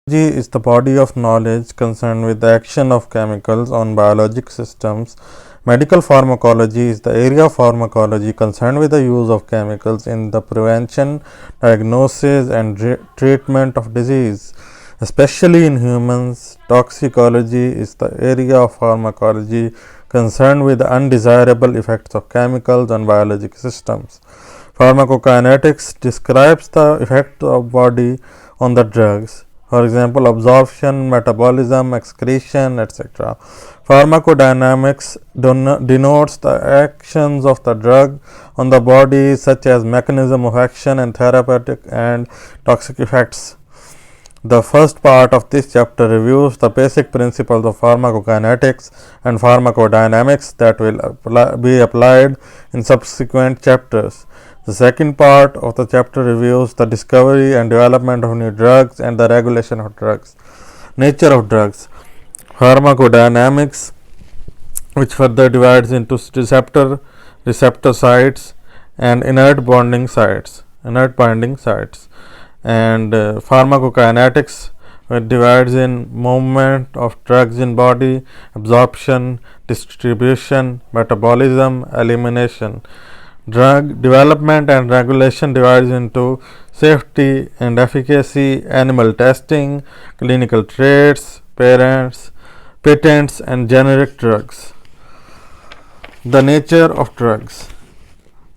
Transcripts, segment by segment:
Biology is the body of knowledge concerned with the action of chemicals on biologic systems. Medical pharmacology is the area of pharmacology concerned with the use of chemicals in the prevention, diagnosis, and treatment of disease, especially in humans. Toxicology is the area of pharmacology concerned with the undesirable effects of chemicals on biologic systems. Pharmacokinetics describes the effect of body on the drugs, for example, absorption, metabolism, excretion, etc. Pharmacodynamics denotes the actions of the drug on the body, such as mechanism of action and therapeutic and toxic effects. The first part of this chapter reviews the basic principles of pharmacokinetics and pharmacodynamics that will be applied in subsequent chapters. The second part of the chapter reviews the discovery and development of new drugs and the regulation of drugs. Nature of drugs. Pharmacodynamics, which further divides into receptor sites and inert binding sites. And pharmacokinetics, which divides in movement of drugs in body, absorption, distribution, metabolism, elimination. Drug development and regulation divides into safety and efficacy, animal testing, clinical traits, patents, and generic drugs. The nature of drugs.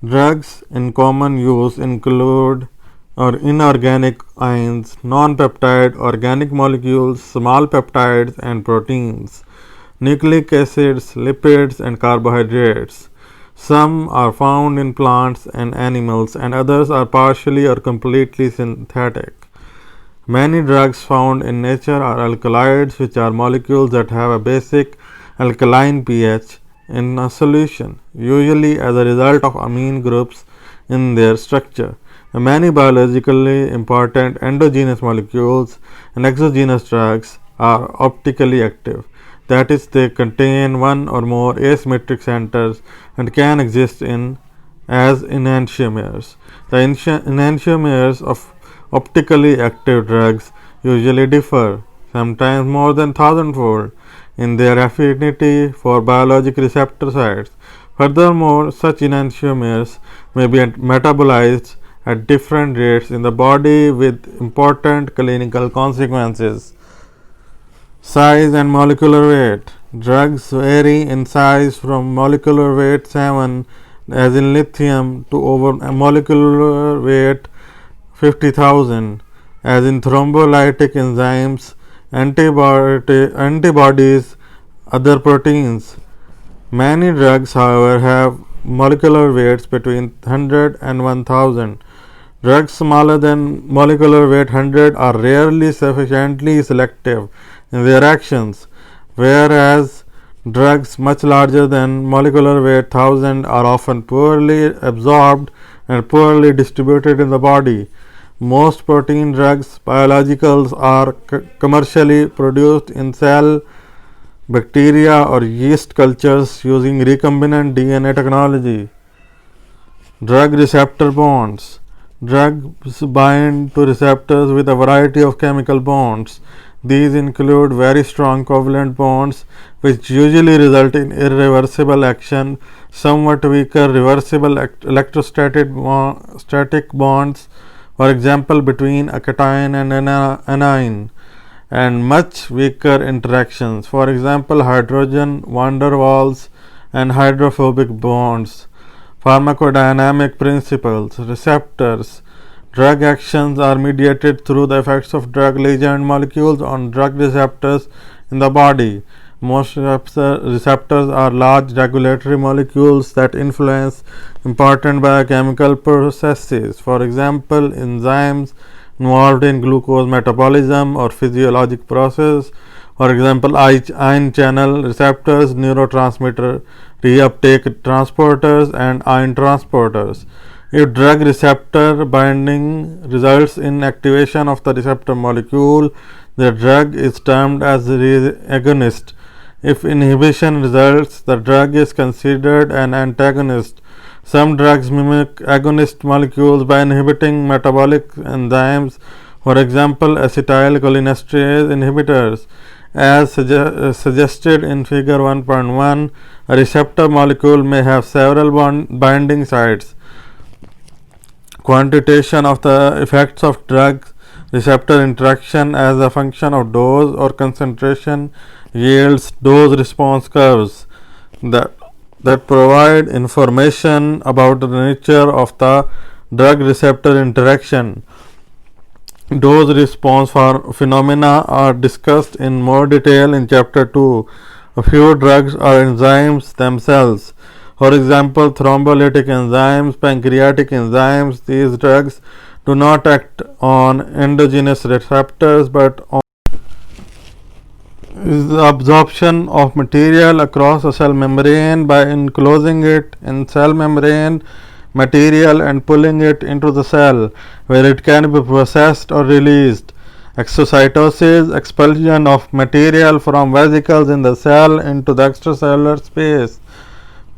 Drugs in common use include inorganic ions, non-peptide organic molecules, small peptides and proteins, nucleic acids, lipids, and carbohydrates. Some are found in plants and animals, and others are partially or completely synthetic. Many drugs found in nature are alkaloids, which are molecules that have a basic alkaline pH in a solution, usually as a result of amine groups in their structure. Many biologically important endogenous molecules and exogenous drugs are optically active. That is, they contain one or more asymmetric centers and can exist as enantiomers. The enantiomers of optically active drugs usually differ, sometimes more than 1,000-fold, in their affinity for biologic receptor sites. Furthermore, such enantiomers may be metabolized at different rates in the body with important clinical consequences. Size and molecular weight. Drugs vary in size from molecular weight 7, as in lithium, to over molecular weight 50,000, as in thrombolytic enzymes, antibodies, other proteins. Many drugs, however, have molecular weights between 100 and 1000. Drugs smaller than molecular weight 100 are rarely sufficiently selective in their actions, whereas drugs much larger than molecular weight 1000 are often poorly absorbed and poorly distributed in the body. Most protein drugs, biologicals, are commercially produced in cell, bacteria, or yeast cultures using recombinant DNA technology. Drug receptor bonds. Drugs bind to receptors with a variety of chemical bonds. These include very strong covalent bonds, which usually result in irreversible action, somewhat weaker reversible electrostatic bonds, for example, between a cation and an anion, and much weaker interactions, for example, hydrogen van der Waals and hydrophobic bonds. Pharmacodynamic principles. Receptors. Drug actions are mediated through the effects of drug ligand molecules on drug receptors in the body. Most receptors are large regulatory molecules that influence important biochemical processes, for example, enzymes involved in glucose metabolism or physiologic process, for example, ion channel receptors, neurotransmitter reuptake transporters, and ion transporters. If drug receptor binding results in activation of the receptor molecule, the drug is termed as agonist. If inhibition results, the drug is considered an antagonist. Some drugs mimic agonist molecules by inhibiting metabolic enzymes. For example, acetylcholinesterase inhibitors, as suggested in figure 1.1, a receptor molecule may have several binding sites. Quantitation of the effects of drug receptor interaction as a function of dose or concentration yields dose response curves that provide information about the nature of the drug receptor interaction. Dose response phenomena are discussed in more detail in chapter 2. A few drugs are enzymes themselves. For example, thrombolytic enzymes, pancreatic enzymes. These drugs do not act on endogenous receptors but on the absorption of material across a cell membrane by enclosing it in cell membrane material and pulling it into the cell where it can be processed or released. Exocytosis, expulsion of material from vesicles in the cell into the extracellular space.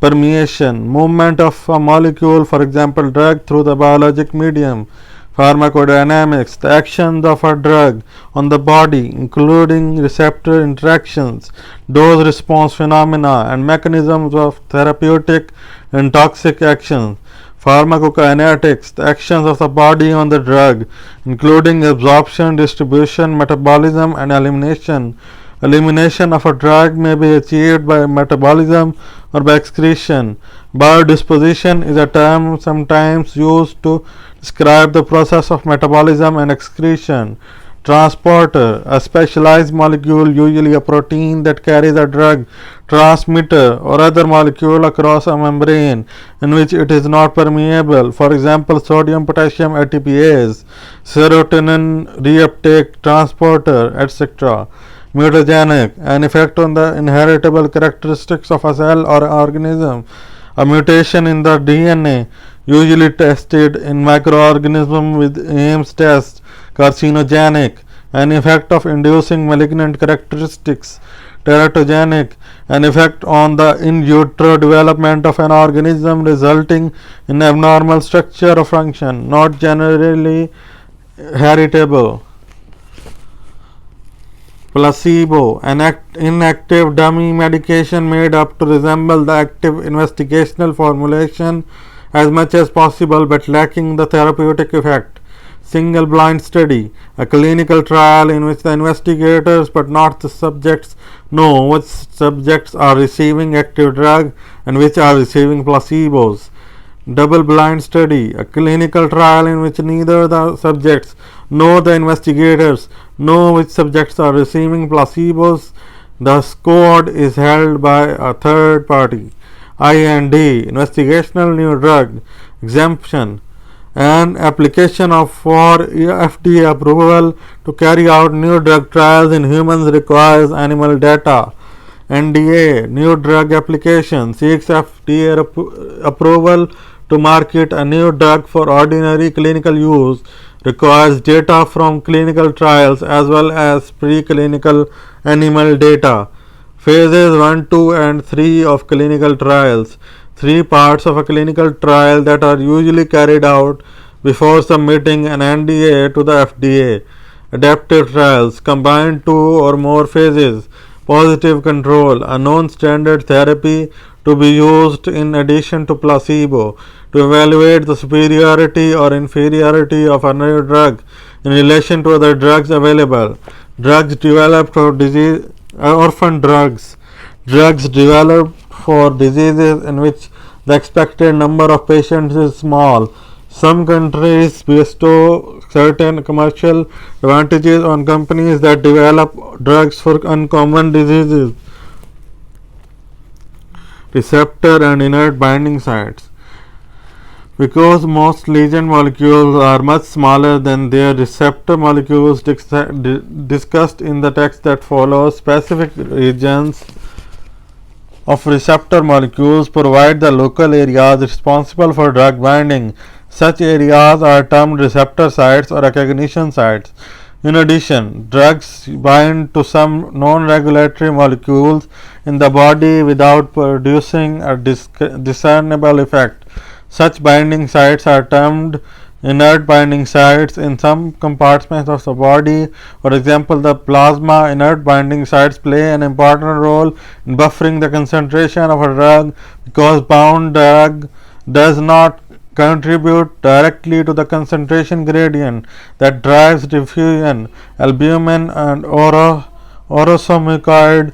Permeation, movement of a molecule, for example drug, through the biologic medium. Pharmacodynamics, the actions of a drug on the body, including receptor interactions, dose response phenomena, and mechanisms of therapeutic and toxic actions. Pharmacokinetics, the actions of the body on the drug, including absorption, distribution, metabolism, and elimination. Elimination of a drug may be achieved by metabolism or by excretion. Biodisposition is a term sometimes used to describe the process of metabolism and excretion. Transporter, a specialized molecule, usually a protein that carries a drug transmitter or other molecule across a membrane in which it is not permeable. For example, sodium potassium ATPase, serotonin reuptake transporter, etc. Mutagenic, an effect on the inheritable characteristics of a cell or organism. A mutation in the DNA, usually tested in microorganisms with Ames test. Carcinogenic, an effect of inducing malignant characteristics. Teratogenic, an effect on the in utero development of an organism resulting in abnormal structure or function, not generally heritable. Placebo, an inactive dummy medication made up to resemble the active investigational formulation as much as possible but lacking the therapeutic effect. Single blind study, a clinical trial in which the investigators but not the subjects know which subjects are receiving active drug and which are receiving placebos. Double blind study, a clinical trial in which neither the subjects nor the investigators know which subjects are receiving placebos. The squad is held by a third party. IND, investigational new drug exemption, an application for FDA approval to carry out new drug trials in humans requires animal data. NDA, new drug application, seeks FDA approval to market a new drug for ordinary clinical use, requires data from clinical trials as well as preclinical animal data. Phases 1, 2 and 3 of clinical trials. 3 parts of a clinical trial that are usually carried out before submitting an NDA to the FDA. Adaptive trials combine 2 or more phases. Positive control, a known standard therapy to be used in addition to placebo to evaluate the superiority or inferiority of a new drug in relation to other drugs available. Drugs developed for disease, orphan drugs, drugs developed for diseases in which the expected number of patients is small. Some countries bestow certain commercial advantages on companies that develop drugs for uncommon diseases. Receptor and inert binding sites. Because most ligand molecules are much smaller than their receptor molecules discussed in the text that follows, specific regions of receptor molecules provide the local areas responsible for drug binding. Such areas are termed receptor sites or recognition sites. In addition, drugs bind to some non-regulatory molecules in the body without producing a discernible effect. Such binding sites are termed inert binding sites in some compartments of the body. For example, the plasma inert binding sites play an important role in buffering the concentration of a drug because bound drug does not contribute directly to the concentration gradient that drives diffusion. Albumin and orosomucoid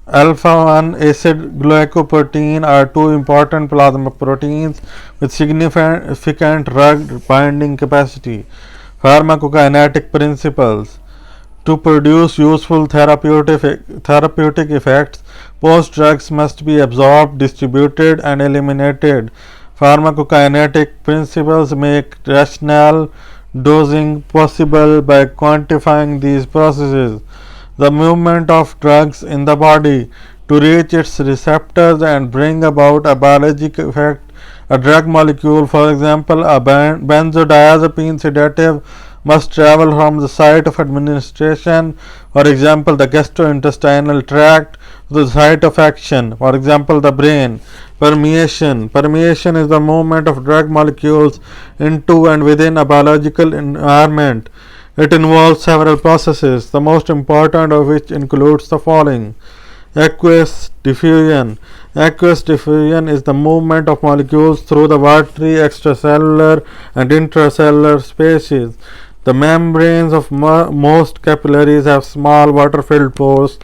alpha-1 acid glycoprotein are two important plasma proteins with significant drug binding capacity. Pharmacokinetic principles. To produce useful therapeutic effects, most drugs must be absorbed, distributed, and eliminated. Pharmacokinetic principles make rational dosing possible by quantifying these processes. The movement of drugs in the body to reach its receptors and bring about a biologic effect. A drug molecule, for example, a benzodiazepine sedative, must travel from the site of administration, for example, the gastrointestinal tract, to the site of action, for example, the brain. Permeation. Permeation is the movement of drug molecules into and within a biological environment. It involves several processes, the most important of which includes the following. Aqueous diffusion. Aqueous diffusion is the movement of molecules through the watery extracellular and intracellular spaces. The membranes of most capillaries have small water-filled pores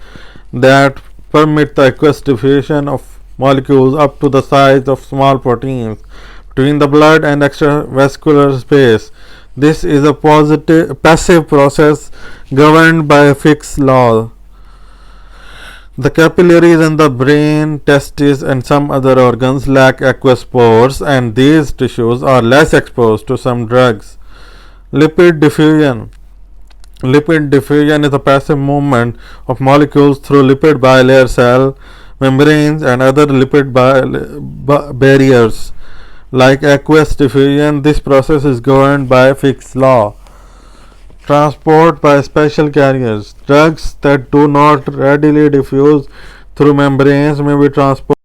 that permit the aqueous diffusion of molecules up to the size of small proteins between the blood and extravascular space. This is a passive process governed by a fixed law. The capillaries in the brain, testes, and some other organs lack aqueous pores, and these tissues are less exposed to some drugs. Lipid diffusion. Lipid diffusion is a passive movement of molecules through lipid bilayer cell membranes and other lipid barriers. Like aqueous diffusion, this process is governed by a fixed law. Transport by special carriers. Drugs that do not readily diffuse through membranes may be transported.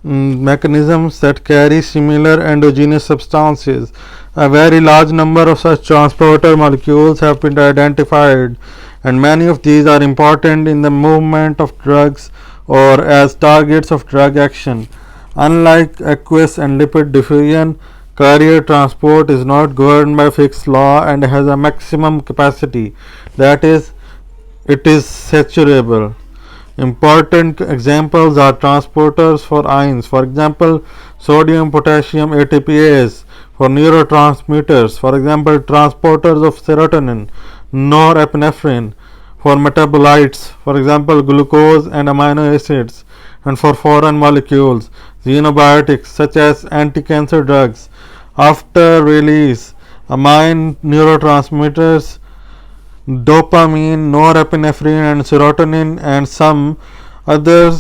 Mechanisms that carry similar endogenous substances. A very large number of such transporter molecules have been identified, and many of these are important in the movement of drugs or as targets of drug action. Unlike aqueous and lipid diffusion, carrier transport is not governed by fixed law and has a maximum capacity, that is, it is saturable. Important examples are transporters for ions, for example, sodium potassium ATPase, for neurotransmitters, for example, transporters of serotonin, norepinephrine, for metabolites, for example, glucose and amino acids, and for foreign molecules, xenobiotics such as anti-cancer drugs. After release, amine neurotransmitters, dopamine, norepinephrine, and serotonin, and some other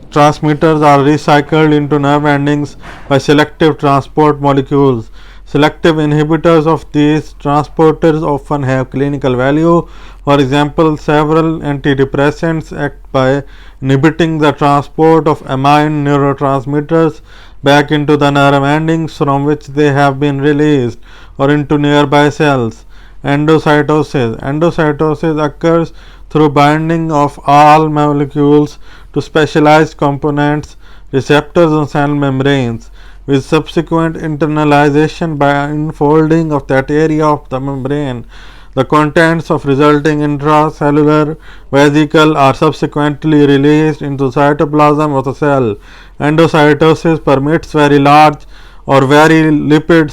transmitters are recycled into nerve endings by selective transport molecules. Selective inhibitors of these transporters often have clinical value. For example, several antidepressants act by inhibiting the transport of amine neurotransmitters back into the nerve endings from which they have been released or into nearby cells. Endocytosis. Endocytosis occurs through binding of all molecules to specialized components, receptors on cell membranes, with subsequent internalization by unfolding of that area of the membrane. The contents of resulting intracellular vesicle are subsequently released into cytoplasm of the cell. Endocytosis permits very large or very lipid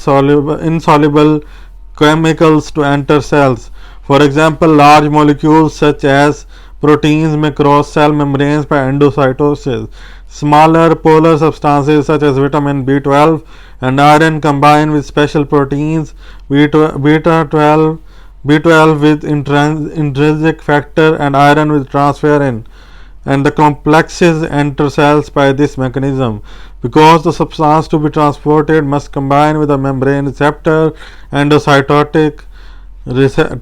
insoluble chemicals to enter cells. For example, large molecules such as proteins may cross cell membranes by endocytosis. Smaller polar substances such as vitamin B12 and iron combine with special proteins B12 with intrinsic factor and iron with transferrin, and the complexes enter cells by this mechanism. Because the substance to be transported must combine with a membrane receptor, endocytotic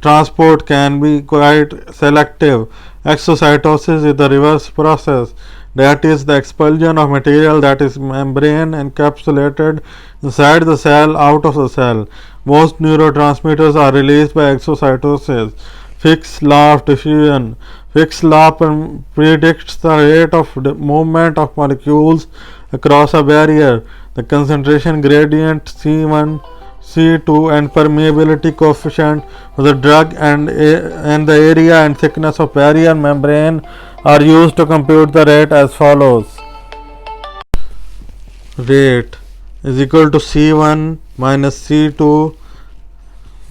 transport can be quite selective Exocytosis is the reverse process, that is the expulsion of material that is membrane encapsulated inside the cell out of the cell. Most neurotransmitters are released by exocytosis. Fick's law of diffusion. Fick's law predicts the rate of movement of molecules across a barrier. The concentration gradient C1, C2 and permeability coefficient of the drug and the area and thickness of barrier membrane are used to compute the rate as follows. Rate is equal to C1 minus C2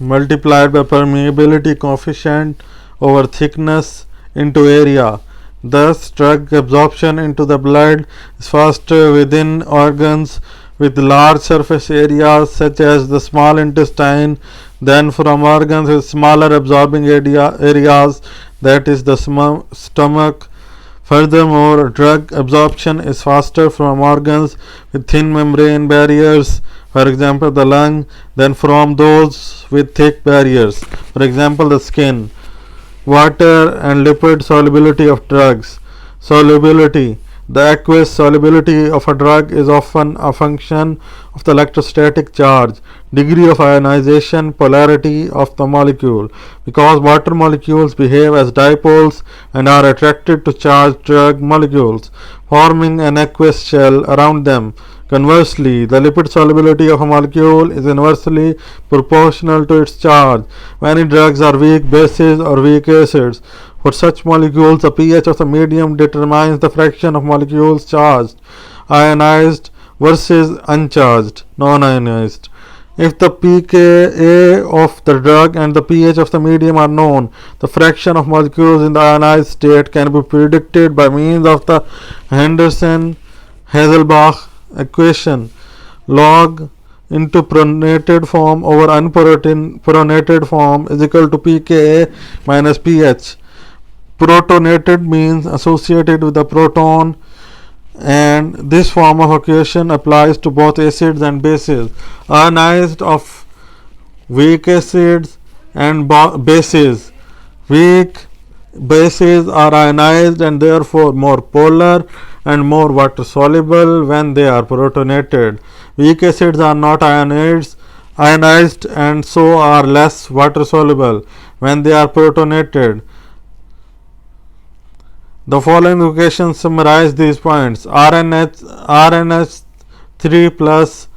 multiplied by permeability coefficient over thickness into area. Thus, drug absorption into the blood is faster within organs with large surface areas such as the small intestine than from organs with smaller absorbing areas, that is the stomach. Furthermore, drug absorption is faster from organs with thin membrane barriers, for example the lung, than from those with thick barriers, for example the skin. Water and lipid solubility of drugs. Solubility. The aqueous solubility of a drug is often a function of the electrostatic charge, degree of ionization, polarity of the molecule. Because water molecules behave as dipoles and are attracted to charged drug molecules, forming an aqueous shell around them. Conversely, the lipid solubility of a molecule is inversely proportional to its charge. Many drugs are weak bases or weak acids. For such molecules, the pH of the medium determines the fraction of molecules charged, ionized versus uncharged, non-ionized. If the pKa of the drug and the pH of the medium are known, the fraction of molecules in the ionized state can be predicted by means of the Henderson-Hasselbalch equation. Log into protonated form over unprotonated form is equal to pKa minus pH. Protonated means associated with the proton, and this form of equation applies to both acids and bases. Ionized of weak acids and bases. Weak bases are ionized and therefore more polar and more water soluble when they are protonated. Weak acids are not ionized and so are less water soluble when they are protonated. The following equations summarize these points. RNH3 plus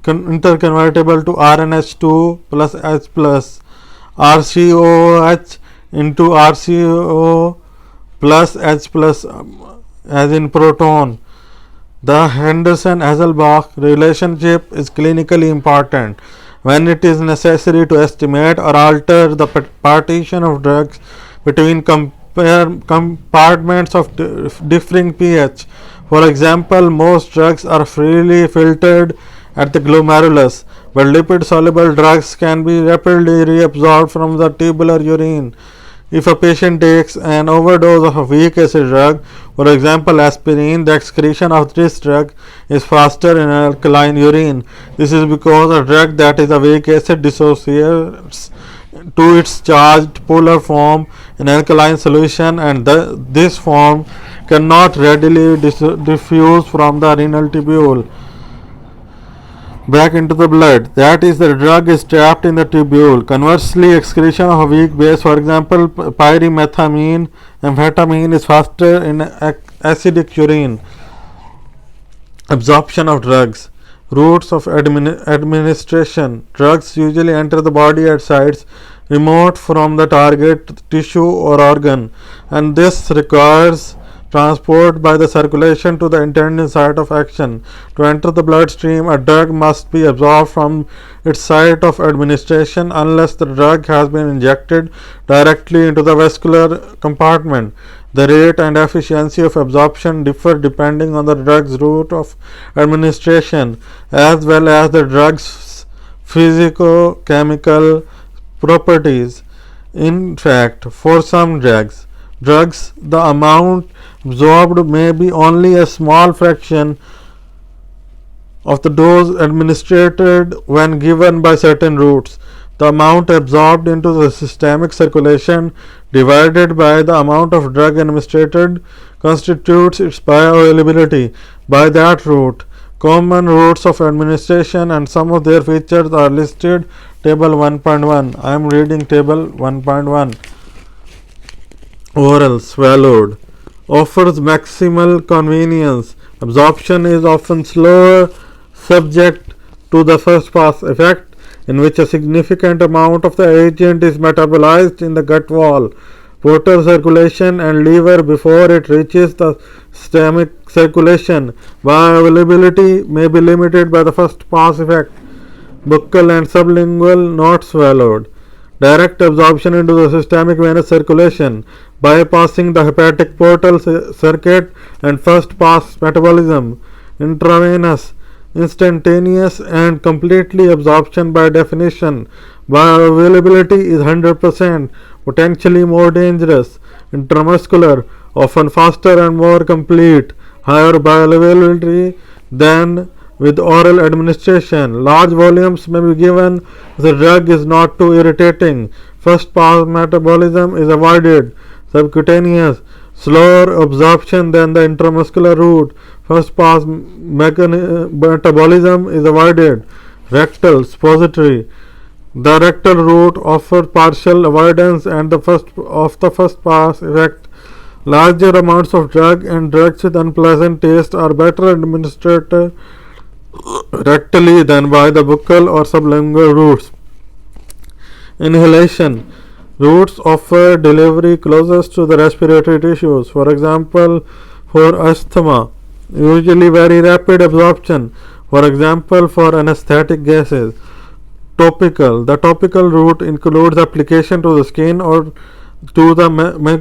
interconvertible to RNH2 plus H plus, RCOH into RCO plus H plus as in proton. The Henderson-Hasselbalch relationship is clinically important when it is necessary to estimate or alter the partition of drugs between compartments of differing pH. For example, most drugs are freely filtered at the glomerulus, but lipid soluble drugs can be rapidly reabsorbed from the tubular urine. If a patient takes an overdose of a weak acid drug, for example aspirin, the excretion of this drug is faster in alkaline urine. This is because a drug that is a weak acid dissociates to its charged polar form in alkaline solution, and this form cannot readily diffuse from the renal tubule back into the blood. That is, the drug is trapped in the tubule. Conversely, excretion of a weak base, for example pyrimethamine, amphetamine, is faster in acidic urine. Absorption of drugs. Routes of administration. Drugs usually enter the body at sites remote from the target tissue or organ, and this requires transport by the circulation to the intended site of action. To enter the bloodstream, a drug must be absorbed from its site of administration unless the drug has been injected directly into the vascular compartment. The rate and efficiency of absorption differ depending on the drug's route of administration as well as the drug's physicochemical properties. In fact, for some drugs, the amount absorbed may be only a small fraction of the dose administered when given by certain routes. The amount absorbed into the systemic circulation divided by the amount of drug administered constitutes its bioavailability. By that route, common routes of administration and some of their features are listed. Table 1.1. I am reading table 1.1. Oral swallowed offers maximal convenience. Absorption is often slower, subject to the first pass effect, in which a significant amount of the agent is metabolized in the gut wall, portal circulation, and liver before it reaches the systemic circulation. Bioavailability may be limited by the first pass effect. Buccal and sublingual not swallowed. Direct absorption into the systemic venous circulation, bypassing the hepatic portal circuit and first pass metabolism. Intravenous, instantaneous and completely absorption by definition. Bioavailability is 100%, potentially more dangerous. Intramuscular, often faster and more complete. Higher bioavailability than with oral administration. Large volumes may be given if the drug is not too irritating. First pass metabolism is avoided. Subcutaneous, slower absorption than the intramuscular route. First pass metabolism is avoided. Rectal, suppository. The rectal route offers partial avoidance and the first pass effect. Larger amounts of drug and drugs with unpleasant taste are better administered rectally than by the buccal or sublingual routes. Inhalation routes offer delivery closest to the respiratory tissues. For example, for asthma, usually very rapid absorption. For example, for anesthetic gases. Topical. The topical route includes application to the skin or to the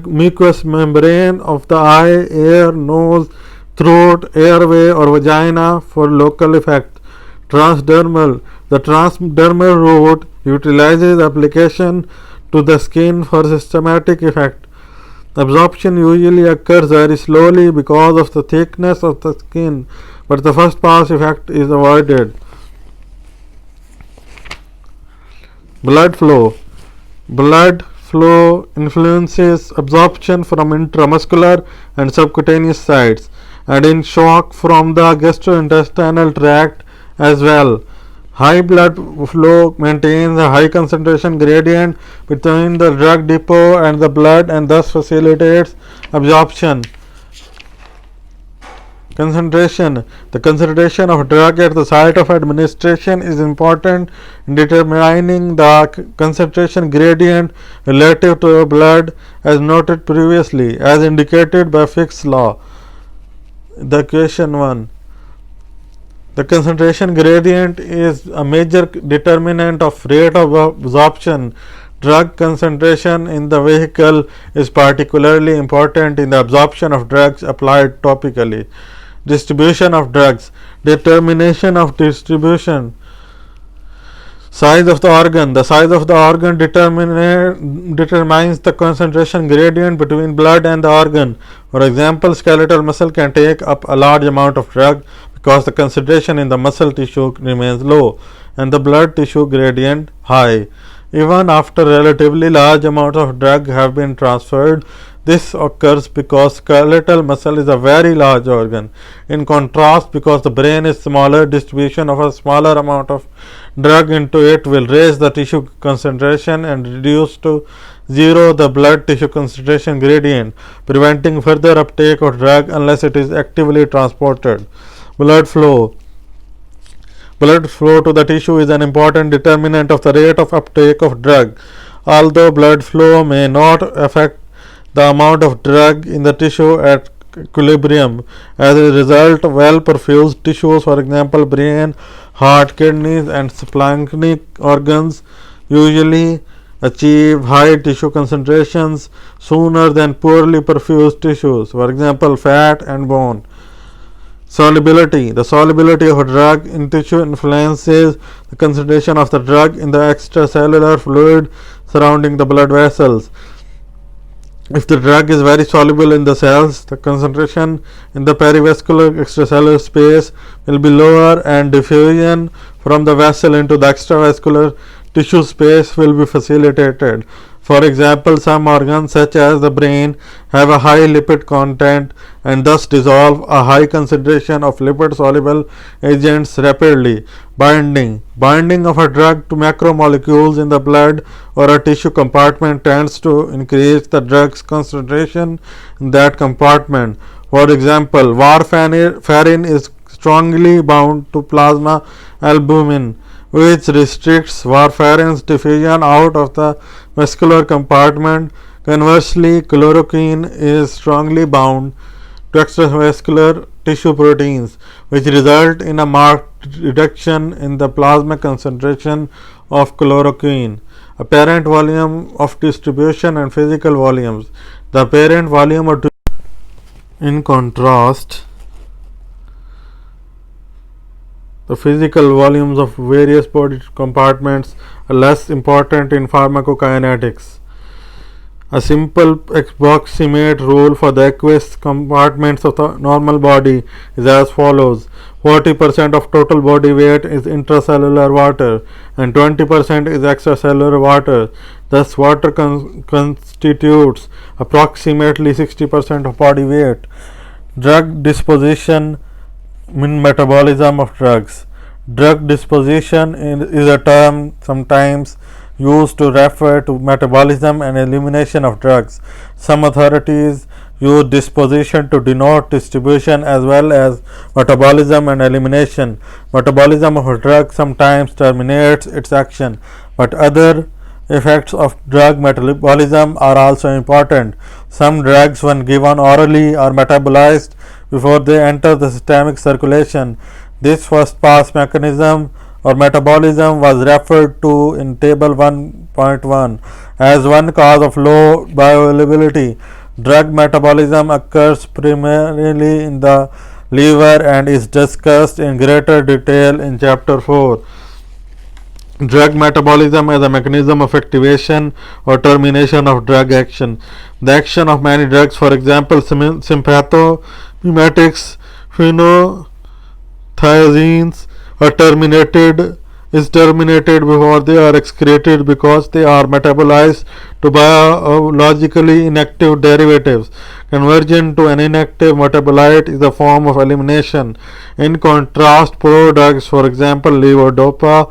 mucous membrane of the eye, ear, nose, throat, airway or vagina for local effect. Transdermal. The transdermal route utilizes application to the skin for systematic effect. Absorption usually occurs very slowly because of the thickness of the skin, but the first pass effect is avoided. Blood flow. Blood flow influences absorption from intramuscular and subcutaneous sites and in shock from the gastrointestinal tract as well. High blood flow maintains a high concentration gradient between the drug depot and the blood and thus facilitates absorption. Concentration. The concentration of drug at the site of administration is important in determining the concentration gradient relative to the blood as noted previously, as indicated by Fick's law. The equation 1. The concentration gradient is a major determinant of rate of absorption. Drug concentration in the vehicle is particularly important in the absorption of drugs applied topically. Distribution of drugs. Determination of distribution. Size of the organ. The size of the organ determines the concentration gradient between blood and the organ. For example, skeletal muscle can take up a large amount of drug because the concentration in the muscle tissue remains low and the blood tissue gradient high. Even after relatively large amounts of drug have been transferred, this occurs because skeletal muscle is a very large organ. In contrast, because the brain is smaller, distribution of a smaller amount of drug into it will raise the tissue concentration and reduce to zero the blood tissue concentration gradient, preventing further uptake of drug unless it is actively transported. Blood flow. Blood flow to the tissue is an important determinant of the rate of uptake of drug. Although blood flow may not affect the amount of drug in the tissue at equilibrium, as a result, well perfused tissues, for example brain, heart, kidneys and splanchnic organs, usually achieve high tissue concentrations sooner than poorly perfused tissues, for example fat and bone. Solubility. The solubility of a drug in tissue influences the concentration of the drug in the extracellular fluid surrounding the blood vessels. If the drug is very soluble in the cells, the concentration in the perivascular extracellular space will be lower and diffusion from the vessel into the extravascular tissue space will be facilitated. For example, some organs such as the brain have a high lipid content and thus dissolve a high concentration of lipid soluble agents rapidly. Binding of a drug to macromolecules in the blood or a tissue compartment tends to increase the drug's concentration in that compartment. For example, warfarin is strongly bound to plasma albumin, which restricts warfarin's diffusion out of the vascular compartment. Conversely, chloroquine is strongly bound to extravascular tissue proteins, which result in a marked reduction in the plasma concentration of chloroquine. Apparent volume of distribution and physical volumes. The apparent volume of in contrast, the physical volumes of various body compartments are less important in pharmacokinetics. A simple approximate rule for the aqueous compartments of the normal body is as follows: 40% of total body weight is intracellular water and 20% is extracellular water. Thus, water constitutes approximately 60% of body weight. Drug disposition in metabolism of drugs. Drug disposition is a term sometimes used to refer to metabolism and elimination of drugs. Some authorities use disposition to denote distribution as well as metabolism and elimination. Metabolism of a drug sometimes terminates its action, but other effects of drug metabolism are also important. Some drugs, when given orally, are metabolized before they enter the systemic circulation. This first pass mechanism or metabolism was referred to in table 1.1 as one cause of low bioavailability. Drug metabolism occurs primarily in the liver and is discussed in greater detail in chapter 4. Drug metabolism as a mechanism of activation or termination of drug action. The action of many drugs, for example, sympathomimetics, phenothiazines, is terminated before they are excreted because they are metabolized to biologically inactive derivatives. Conversion to an inactive metabolite is a form of elimination. In contrast, prodrugs, for example, levodopa,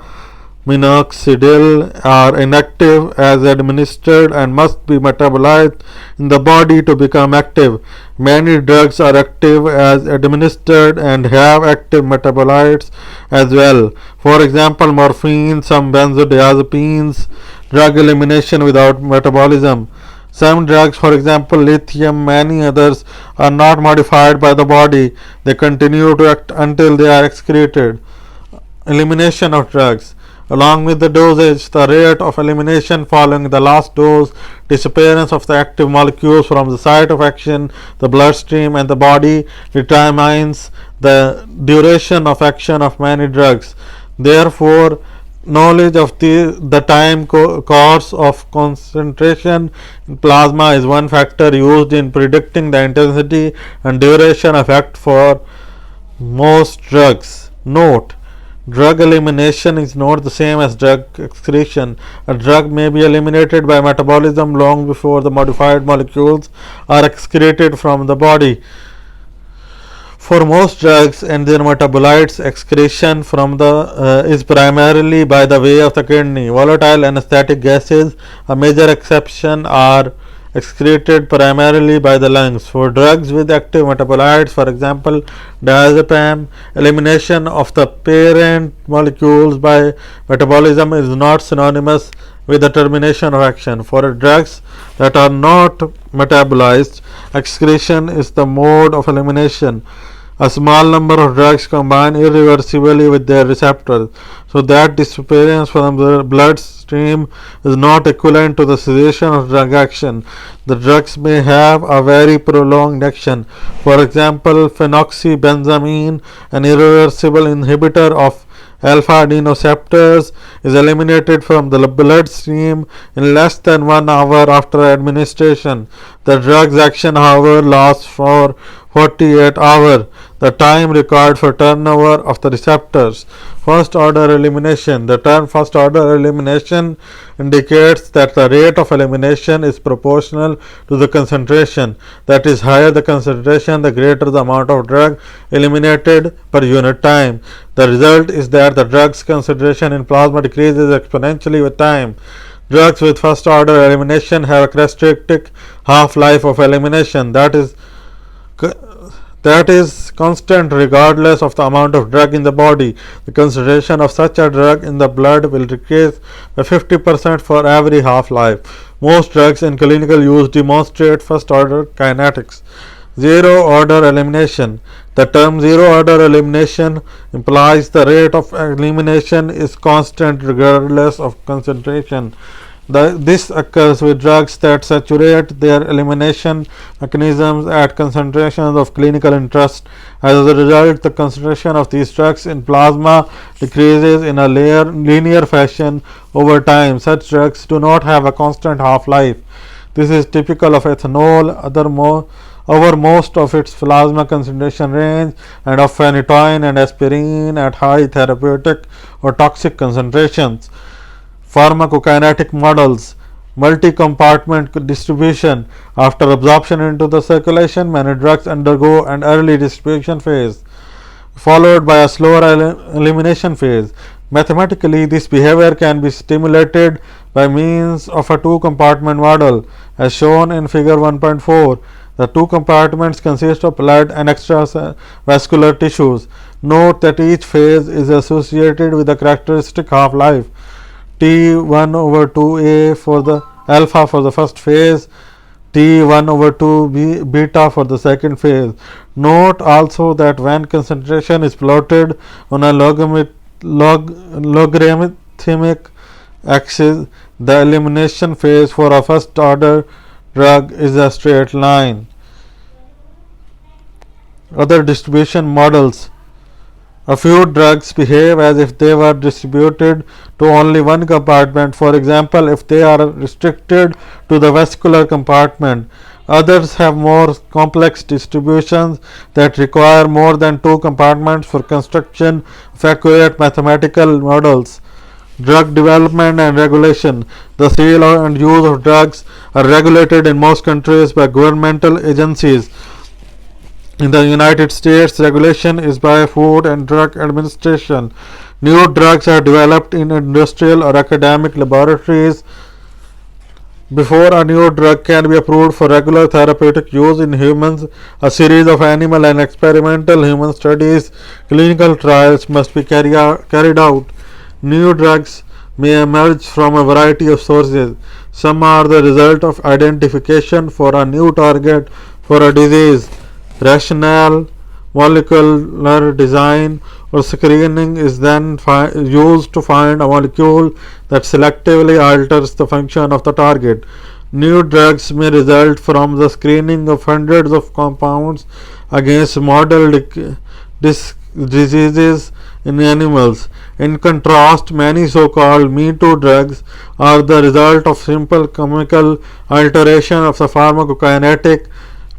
minoxidil, are inactive as administered and must be metabolized in the body to become active. Many drugs are active as administered and have active metabolites as well. For example, morphine, some benzodiazepines. Drug elimination without metabolism. Some drugs, for example lithium, many others, are not modified by the body. They continue to act until they are excreted. Elimination of drugs. Along with the dosage, the rate of elimination following the last dose, disappearance of the active molecules from the site of action, the bloodstream, and the body determines the duration of action of many drugs. Therefore, knowledge of the time course of concentration in plasma is one factor used in predicting the intensity and duration effect for most drugs. Note: drug elimination is not the same as drug excretion. A drug may be eliminated by metabolism long before the modified molecules are excreted from the body. For most drugs and their metabolites, excretion from is primarily by the way of the kidney. Volatile anesthetic gases, a major exception, are excreted primarily by the lungs. For drugs with active metabolites, for example diazepam, elimination of the parent molecules by metabolism is not synonymous with the termination of action. For drugs that are not metabolized, excretion is the mode of elimination. A small number of drugs combine irreversibly with their receptors, so that disappearance from the bloodstream is not equivalent to the cessation of drug action. The drugs may have a very prolonged action. For example, phenoxybenzamine, an irreversible inhibitor of alpha adenoreceptors, is eliminated from the bloodstream in less than 1 hour after administration. The drug's action, however, lasts for 48 hours. the time required for turnover of the receptors. First order elimination. The term first order elimination indicates that the rate of elimination is proportional to the concentration. That is, higher the concentration, the greater the amount of drug eliminated per unit time. The result is that the drug's concentration in plasma decreases exponentially with time. Drugs with first order elimination have a characteristic half-life of elimination that is constant regardless of the amount of drug in the body. The concentration of such a drug in the blood will decrease by 50% for every half-life. Most drugs in clinical use demonstrate first order kinetics. Zero order elimination. The term zero order elimination implies the rate of elimination is constant regardless of concentration. This occurs with drugs that saturate their elimination mechanisms at concentrations of clinical interest. As a result, the concentration of these drugs in plasma decreases in a linear fashion over time. Such drugs do not have a constant half-life. This is typical of ethanol, over most of its plasma concentration range, and of phenytoin and aspirin at high therapeutic or toxic concentrations. Pharmacokinetic models. Multi-compartment distribution. After absorption into the circulation, many drugs undergo an early distribution phase, followed by a slower elimination phase. Mathematically, this behavior can be stimulated by means of a two-compartment model, as shown in figure 1.4. The two compartments consist of blood and extravascular tissues. Note that each phase is associated with a characteristic half-life. T1 over 2a for the alpha for the first phase, T1 over 2 beta for the second phase. Note also that when concentration is plotted on a logarithmic axis, the elimination phase for a first order drug is a straight line. Other distribution models. A few drugs behave as if they were distributed to only one compartment. For example, if they are restricted to the vascular compartment. Others have more complex distributions that require more than two compartments for construction of accurate mathematical models. Drug development and regulation. The sale and use of drugs are regulated in most countries by governmental agencies. In the United States, regulation is by Food and Drug Administration. New drugs are developed in industrial or academic laboratories. Before a new drug can be approved for regular therapeutic use in humans, a series of animal and experimental human studies, clinical trials must be carried out. New drugs may emerge from a variety of sources. Some are the result of identification for a new target for a disease. Rational molecular design or screening is then used to find a molecule that selectively alters the function of the target. New drugs may result from the screening of hundreds of compounds against model diseases in animals. In contrast, many so-called me-too drugs are the result of simple chemical alteration of the pharmacokinetic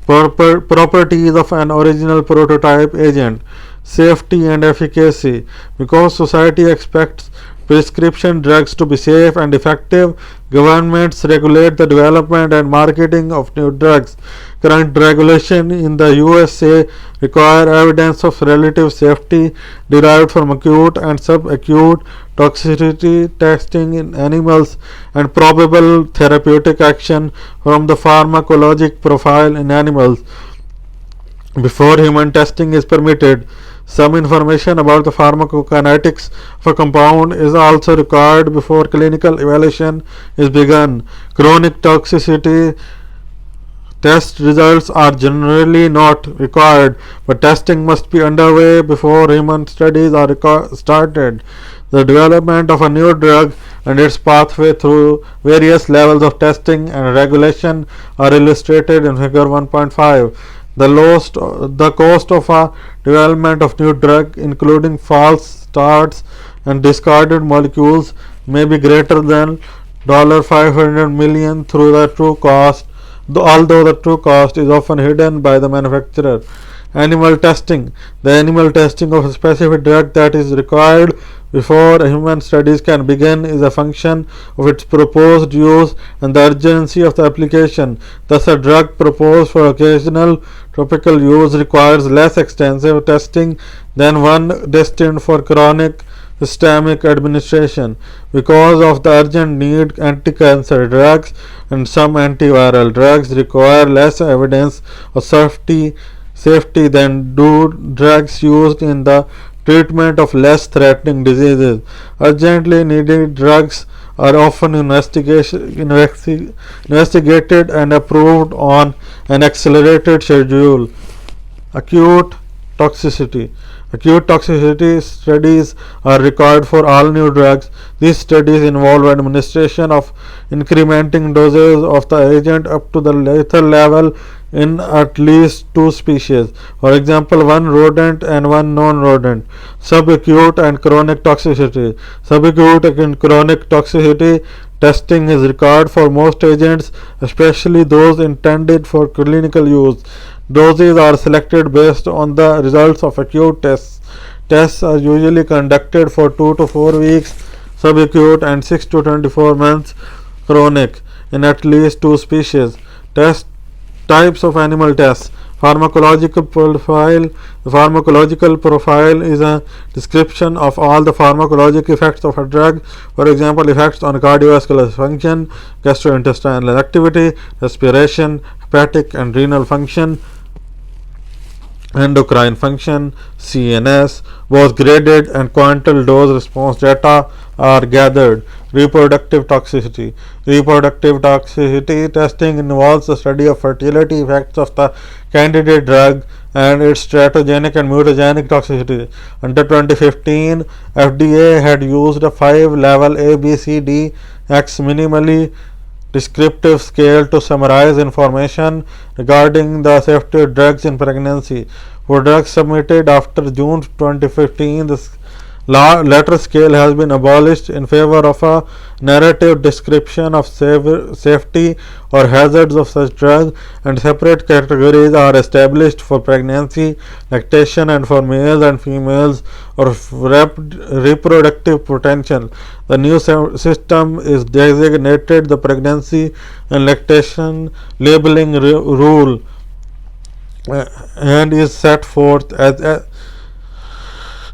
properties of an original prototype agent. Safety and efficacy. Because society expects prescription drugs to be safe and effective, governments regulate the development and marketing of new drugs. Current regulation in the USA require evidence of relative safety derived from acute and subacute toxicity testing in animals and probable therapeutic action from the pharmacologic profile in animals before human testing is permitted. Some information about the pharmacokinetics of a compound is also required before clinical evaluation is begun. Chronic toxicity test results are generally not required, but testing must be underway before human studies are started. The development of a new drug and its pathway through various levels of testing and regulation are illustrated in figure 1.5. The cost of a development of new drug, including false starts and discarded molecules, may be greater than $500 million through the true cost, although the true cost is often hidden by the manufacturer. Animal testing. The animal testing of a specific drug that is required before human studies can begin is a function of its proposed use and the urgency of the application. Thus, a drug proposed for occasional topical use requires less extensive testing than one destined for chronic systemic administration. Because of the urgent need, anti-cancer drugs and some antiviral drugs require less evidence of safety than do drugs used in the treatment of less threatening diseases. Urgently needed drugs are often investigated and approved on an accelerated schedule. Acute toxicity. Acute toxicity studies are required for all new drugs. These studies involve administration of incrementing doses of the agent up to the lethal level in at least 2 species. For example, one rodent and one non-rodent. Subacute and chronic toxicity. Subacute and chronic toxicity testing is required for most agents, especially those intended for clinical use. Doses are selected based on the results of acute tests. Tests are usually conducted for 2 to 4 weeks subacute and 6 to 24 months chronic in at least 2 species. Test types of animal tests. Pharmacological profile. The pharmacological profile is a description of all the pharmacologic effects of a drug. For example, effects on cardiovascular function, gastrointestinal activity, respiration, hepatic and renal function, endocrine function, CNS. Both graded and quantile dose response data are gathered. Reproductive toxicity. Reproductive toxicity testing involves the study of fertility effects of the candidate drug and its teratogenic and mutagenic toxicity. Until 2015, FDA had used a 5-level ABCDX minimally descriptive scale to summarize information regarding the safety of drugs in pregnancy. For drugs submitted after June 2015, the latter scale has been abolished in favor of a narrative description of safety or hazards of such drugs, and separate categories are established for pregnancy, lactation, and for males and females or reproductive potential. The new system is designated the pregnancy and lactation labeling rule and is set forth as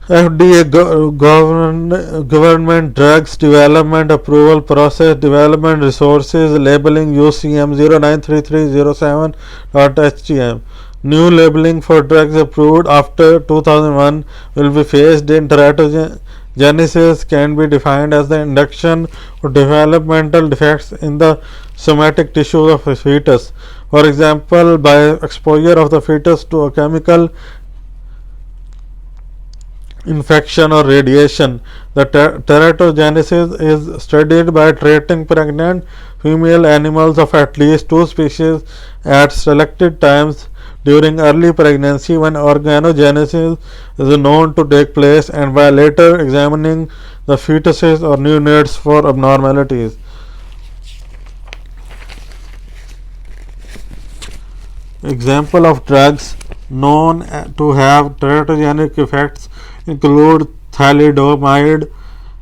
FDA government drugs development approval process development resources labeling UCM 093307.htm. New labeling for drugs approved after 2001 will be phased in. Teratogenesis can be defined as the induction of developmental defects in the somatic tissues of a fetus. For example, by exposure of the fetus to a chemical infection or radiation. The teratogenesis is studied by treating pregnant female animals of at least 2 species at selected times during early pregnancy when organogenesis is known to take place, and by later examining the fetuses or neonates for abnormalities. Example of drugs known to have teratogenic effects include thalidomide,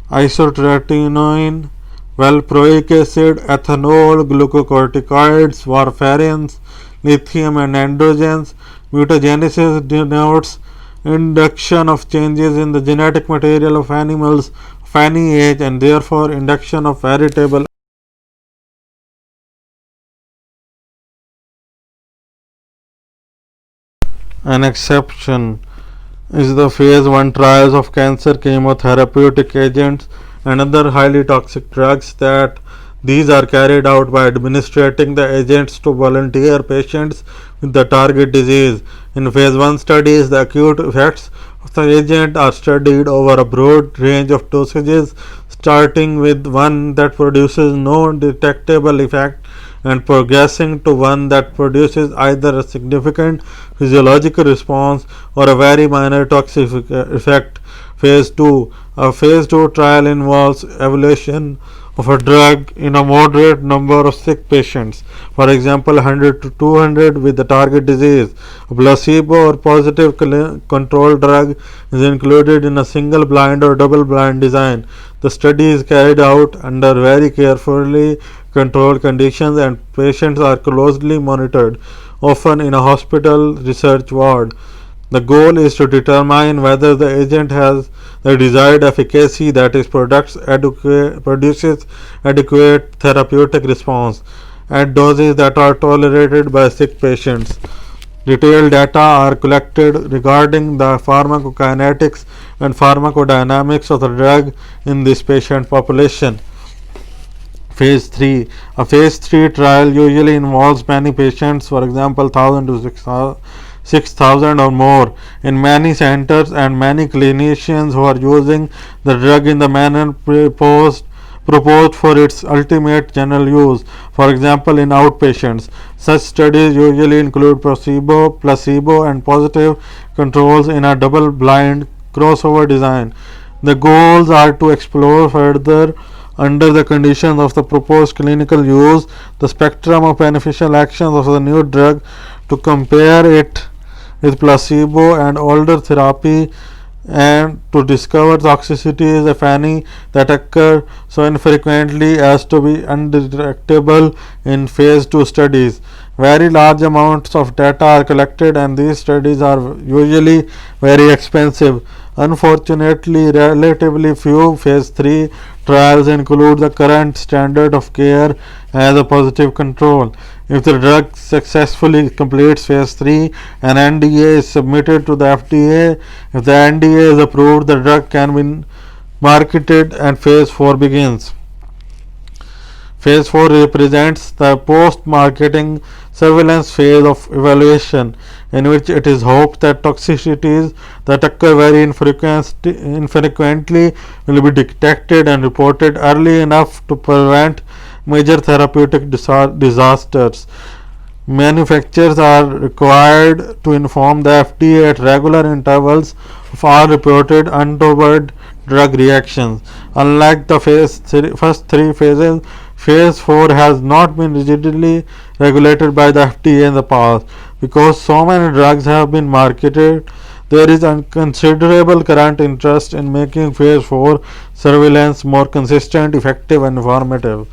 isotretinoin, valproic acid, ethanol, glucocorticoids, warfarins, lithium and androgens. Mutagenesis denotes induction of changes in the genetic material of animals of any age and therefore induction of heritable. An exception is the phase 1 trials of cancer chemotherapeutic agents and other highly toxic drugs. That these are carried out by administering the agents to volunteer patients with the target disease. In phase 1 studies, the acute effects of the agent are studied over a broad range of dosages, starting with one that produces no detectable effect and progressing to one that produces either a significant physiological response or a very minor toxic effect. Phase 2. A phase 2 trial involves evaluation of a drug in a moderate number of sick patients, for example 100 to 200 with the target disease. A placebo or positive control drug is included in a single blind or double blind design. The study is carried out under very carefully controlled conditions and patients are closely monitored, often in a hospital research ward. The goal is to determine whether the agent has the desired efficacy, that is, produces adequate therapeutic response at doses that are tolerated by sick patients. Detailed data are collected regarding the pharmacokinetics and pharmacodynamics of the drug in this patient population. Phase 3. A phase 3 trial usually involves many patients, for example 1000 to 6,000 or more, in many centers, and many clinicians who are using the drug in the manner proposed for its ultimate general use, for example in outpatients. Such studies usually include placebo and positive controls in a double blind crossover design. The goals are to explore further, under the conditions of the proposed clinical use, the spectrum of beneficial actions of the new drug, to compare it with placebo and older therapy, and to discover toxicities, if any, that occur so infrequently as to be undetectable in phase 2 studies. Very large amounts of data are collected and these studies are usually very expensive. Unfortunately, relatively few phase 3 trials include the current standard of care as a positive control. If the drug successfully completes phase 3, an NDA is submitted to the FDA. If the NDA is approved, the drug can be marketed and phase 4 begins. Phase 4 represents the post-marketing surveillance phase of evaluation, in which it is hoped that toxicities that occur very infrequently will be detected and reported early enough to prevent major therapeutic disasters. Manufacturers are required to inform the FDA at regular intervals of all reported untoward drug reactions. Unlike the first 3 phases, phase 4 has not been rigidly regulated by the FDA in the past. Because so many drugs have been marketed, there is a considerable current interest in making phase 4 surveillance more consistent, effective and informative.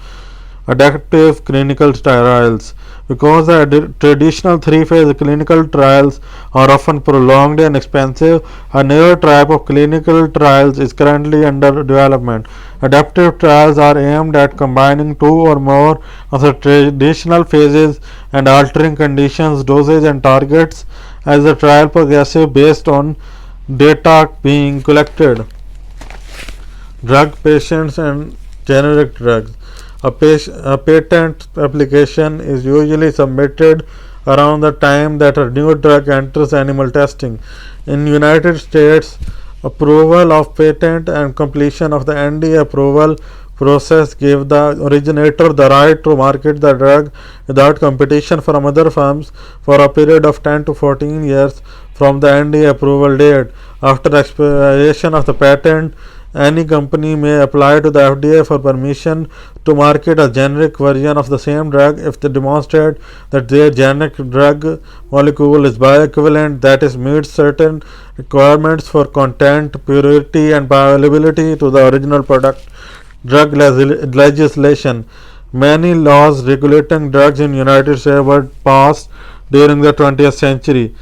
Adaptive clinical trials. Because the traditional 3-phase clinical trials are often prolonged and expensive, a newer type of clinical trials is currently under development. Adaptive trials are aimed at combining 2 or more of the traditional phases and altering conditions, dosage and targets as the trial progresses based on data being collected. Drug patients and generic drugs. A patent application is usually submitted around the time that a new drug enters animal testing. In United States, approval of patent and completion of the NDA approval process give the originator the right to market the drug without competition from other firms for a period of 10 to 14 years from the NDA approval date. After expiration of the patent, any company may apply to the FDA for permission to market a generic version of the same drug if they demonstrate that their generic drug molecule is bioequivalent, that is, meets certain requirements for content, purity and bioavailability to the original product. Drug legislation. Many laws regulating drugs in United States were passed during the 20th century.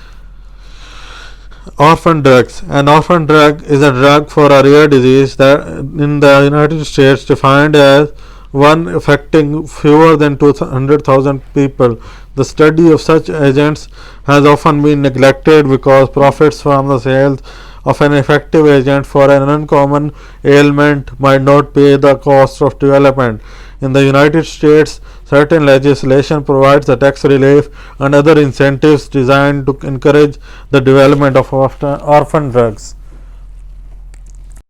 Orphan drugs. An orphan drug is a drug for a rare disease that in the United States defined as one affecting fewer than 200,000 people. The study of such agents has often been neglected because profits from the sales of an effective agent for an uncommon ailment might not pay the cost of development. In the United States, certain legislation provides the tax relief and other incentives designed to encourage the development of orphan drugs.